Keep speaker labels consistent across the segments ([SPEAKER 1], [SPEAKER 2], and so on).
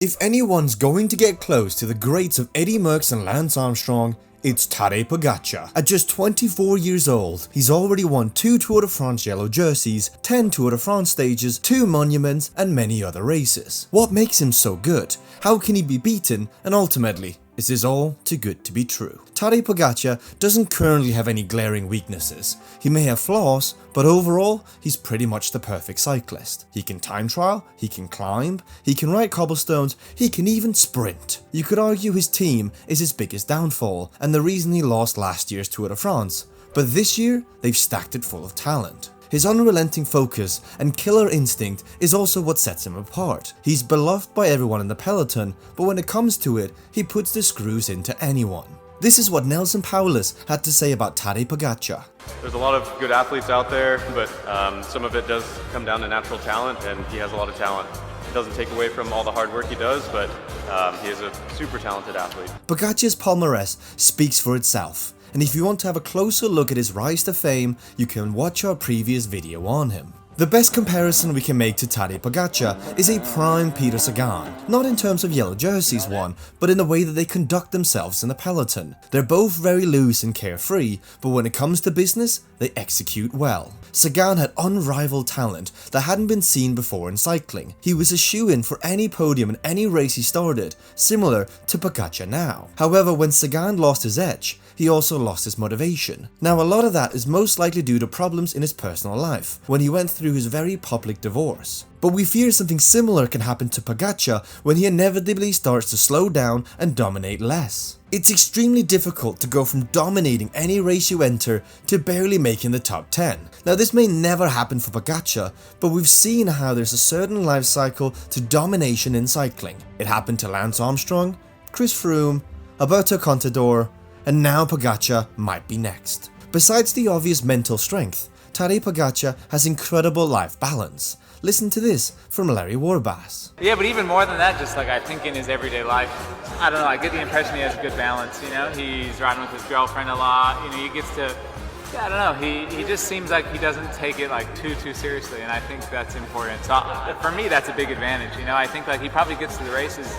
[SPEAKER 1] If anyone's going to get close to the greats of Eddy Merckx and Lance Armstrong, it's Tadej Pogačar. At just 24 years old, he's already won 2 Tour de France yellow jerseys, 10 Tour de France stages, 2 monuments, and many other races. What makes him so good? How can he be beaten? And ultimately, is this all too good to be true? Tadej Pogačar doesn't currently have any glaring weaknesses. He may have flaws, but overall, he's pretty much the perfect cyclist. He can time trial, he can climb, he can ride cobblestones, he can even sprint. You could argue his team is his biggest downfall and the reason he lost last year's Tour de France, but this year, they've stacked it full of talent. His unrelenting focus and killer instinct is also what sets him apart. He's beloved by everyone in the peloton, but when it comes to it, he puts the screws into anyone. This is what Nelson Paulus had to say about Tadej Pogačar.
[SPEAKER 2] There's a lot of good athletes out there, but some of it does come down to natural talent, and he has a lot of talent. It doesn't take away from all the hard work he does, but he is a super talented athlete.
[SPEAKER 1] Pogačar's palmarès speaks for itself, and if you want to have a closer look at his rise to fame, you can watch our previous video on him. The best comparison we can make to Tadej Pogačar is a prime Peter Sagan, not in terms of yellow jerseys won, but in the way that they conduct themselves in the peloton. They're both very loose and carefree, but when it comes to business, they execute well. Sagan had unrivaled talent that hadn't been seen before in cycling. He was a shoo-in for any podium in any race he started, similar to Pogačar now. However, when Sagan lost his edge, he also lost his motivation. Now, a lot of that is most likely due to problems in his personal life, when he went through his very public divorce. But we fear something similar can happen to Pogačar when he inevitably starts to slow down and dominate less. It's extremely difficult to go from dominating any race you enter to barely making the top 10. Now, this may never happen for Pogačar, but we've seen how there's a certain life cycle to domination in cycling. It happened to Lance Armstrong, Chris Froome, Alberto Contador, and now Pogačar might be next. Besides the obvious mental strength, Tadej Pogačar has incredible life balance. Listen to this from Larry Warbass.
[SPEAKER 3] Yeah, but even more than that, just like I think in his everyday life, I don't know, I get the impression he has good balance, you know? He's riding with his girlfriend a lot, you know, he gets to, yeah, I don't know, he just seems like he doesn't take it like too seriously, and I think that's important. So for me, that's a big advantage, you know? I think like he probably gets to the races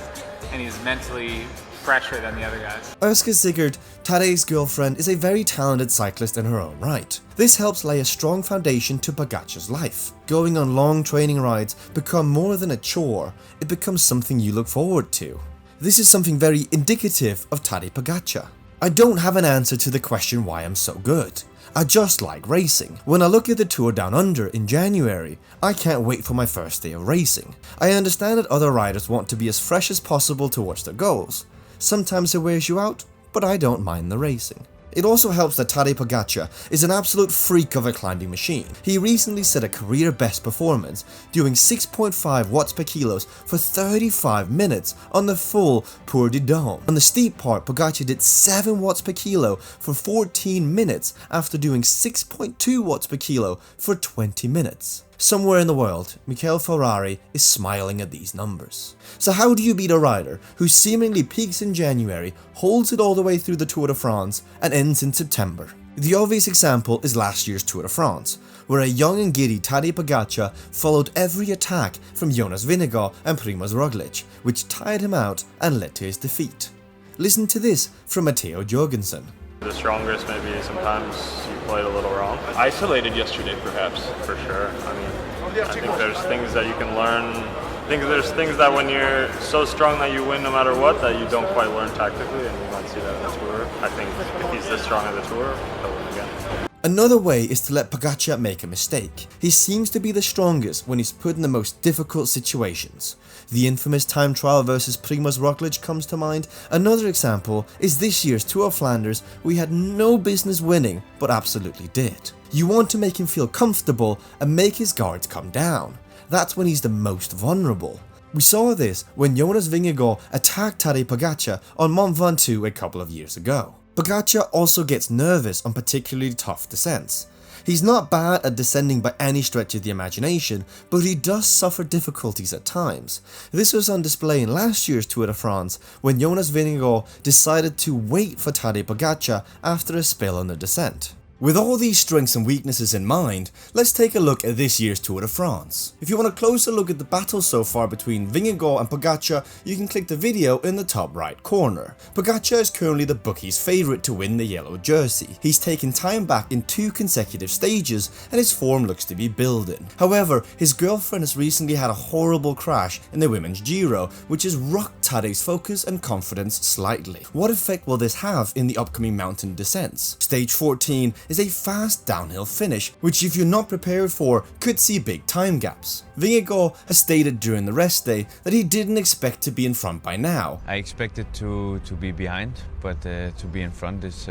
[SPEAKER 3] and he's mentally fresher than the other guys.
[SPEAKER 1] Urska Sigurd, Tadej's girlfriend, is a very talented cyclist in her own right. This helps lay a strong foundation to Pogačar's life. Going on long training rides become more than a chore, it becomes something you look forward to. This is something very indicative of Tadej Pogačar. I don't have an answer to the question why I'm so good. I just like racing. When I look at the Tour Down Under in January, I can't wait for my first day of racing. I understand that other riders want to be as fresh as possible towards their goals. Sometimes it wears you out, but I don't mind the racing. It also helps that Tadej Pogačar is an absolute freak of a climbing machine. He recently set a career best performance, doing 6.5 watts per kilo for 35 minutes on the full Pour du Dôme. On the steep part, Pogačar did 7 watts per kilo for 14 minutes after doing 6.2 watts per kilo for 20 minutes. Somewhere in the world, Michael Ferrari is smiling at these numbers. So how do you beat a rider who seemingly peaks in January, holds it all the way through the Tour de France, and ends in September? The obvious example is last year's Tour de France, where a young and giddy Tadej Pogačar followed every attack from Jonas Vingegaard and Primož Roglič, which tired him out and led to his defeat. Listen to this from Matteo Jorgensen.
[SPEAKER 2] The strongest, maybe sometimes you played a little wrong. Isolated yesterday, perhaps. For sure. I mean, I think there's things that you can learn. I think there's things that when you're so strong that you win no matter what, that you don't quite learn tactically, and you might see that in the Tour. I think if he's this strong in the Tour, he'll win again.
[SPEAKER 1] Another way is to let Pogačar make a mistake. He seems to be the strongest when he's put in the most difficult situations. The infamous time trial versus Primož Roglič comes to mind. Another example is this year's Tour of Flanders, we had no business winning, but absolutely did. You want to make him feel comfortable and make his guards come down. That's when he's the most vulnerable. We saw this when Jonas Vingegaard attacked Tadej Pogačar on Mont Ventoux a couple of years ago. Pogačar also gets nervous on particularly tough descents. He's not bad at descending by any stretch of the imagination, but he does suffer difficulties at times. This was on display in last year's Tour de France when Jonas Vingegaard decided to wait for Tadej Pogačar after a spill on the descent. With all these strengths and weaknesses in mind, let's take a look at this year's Tour de France. If you want a closer look at the battle so far between Vingegaard and Pogačar, you can click the video in the top right corner. Pogačar is currently the bookies' favourite to win the yellow jersey. He's taken time back in 2 consecutive stages and his form looks to be building. However, his girlfriend has recently had a horrible crash in the women's Giro, which has rocked Tadej's focus and confidence slightly. What effect will this have in the upcoming mountain descents? Stage 14 is a fast downhill finish, which if you're not prepared for, could see big time gaps. Vingegaard has stated during the rest day that he didn't expect to be in front by now.
[SPEAKER 4] I expected to be behind, but to be in front is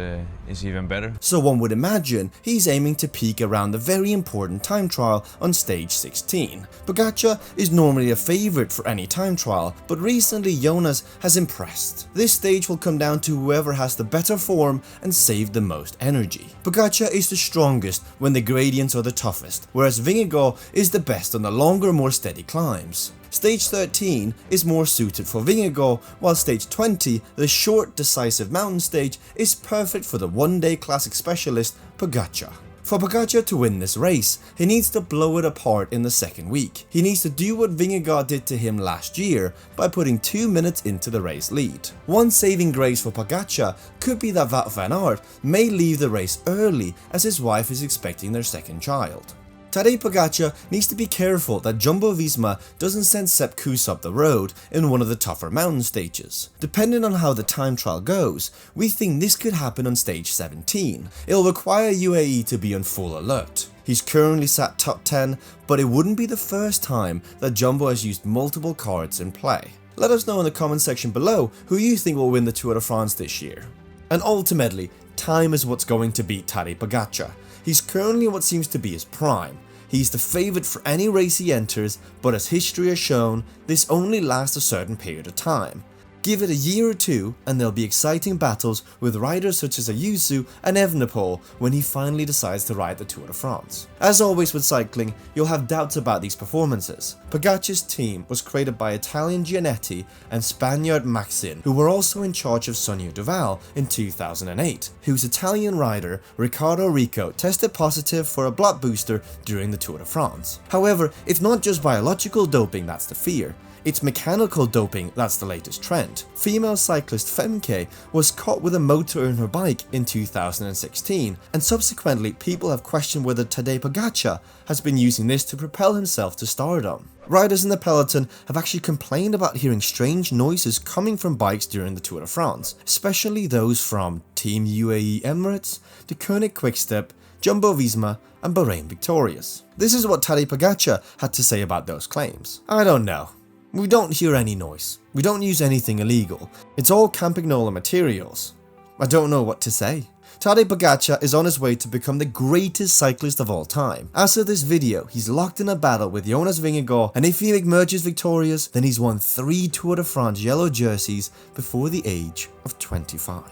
[SPEAKER 4] even better.
[SPEAKER 1] So one would imagine he's aiming to peak around the very important time trial on stage 16. Pogačar is normally a favourite for any time trial, but recently Jonas has impressed. This stage will come down to whoever has the better form and save the most energy. Pogačar is the strongest when the gradients are the toughest, whereas Vingegaard is the best on the longer, more steady climbs. Stage 13 is more suited for Vingegaard, while stage 20, the short, decisive mountain stage, is perfect for the one-day classic specialist Pogačar. For Pogačar to win this race, he needs to blow it apart in the second week. He needs to do what Vingegaard did to him last year by putting 2 minutes into the race lead. One saving grace for Pogačar could be that Wout van Aert may leave the race early as his wife is expecting their second child. Tadej Pogačar needs to be careful that Jumbo-Visma doesn't send Sepp Kuss up the road in one of the tougher mountain stages. Depending on how the time trial goes, we think this could happen on stage 17. It'll require UAE to be on full alert. He's currently sat top 10, but it wouldn't be the first time that Jumbo has used multiple cards in play. Let us know in the comment section below who you think will win the Tour de France this year. And ultimately, time is what's going to beat Tadej Pogačar. He's currently in what seems to be his prime. He's the favourite for any race he enters, but as history has shown, this only lasts a certain period of time. Give it a year or two and there'll be exciting battles with riders such as Ayuso and Evenepoel when he finally decides to ride the Tour de France. As always with cycling, you'll have doubts about these performances. Pogačar's team was created by Italian Gianetti and Spaniard Maxin, who were also in charge of Sonia Duval in 2008, whose Italian rider Riccardo Rico tested positive for a blood booster during the Tour de France. However, it's not just biological doping that's the fear. It's mechanical doping that's the latest trend. Female cyclist Femke was caught with a motor in her bike in 2016, and subsequently people have questioned whether Tadej Pogačar has been using this to propel himself to stardom. Riders in the peloton have actually complained about hearing strange noises coming from bikes during the Tour de France, especially those from Team UAE Emirates, the Koenig Quickstep, Jumbo-Visma and Bahrain Victorious. This is what Tadej Pogačar had to say about those claims. I don't know. We don't hear any noise. We don't use anything illegal. It's all Campagnola materials. I don't know what to say. Tadej Pogačar is on his way to become the greatest cyclist of all time. As of this video, he's locked in a battle with Jonas Vingegaard, and if he emerges victorious, then he's won 3 Tour de France yellow jerseys before the age of 25.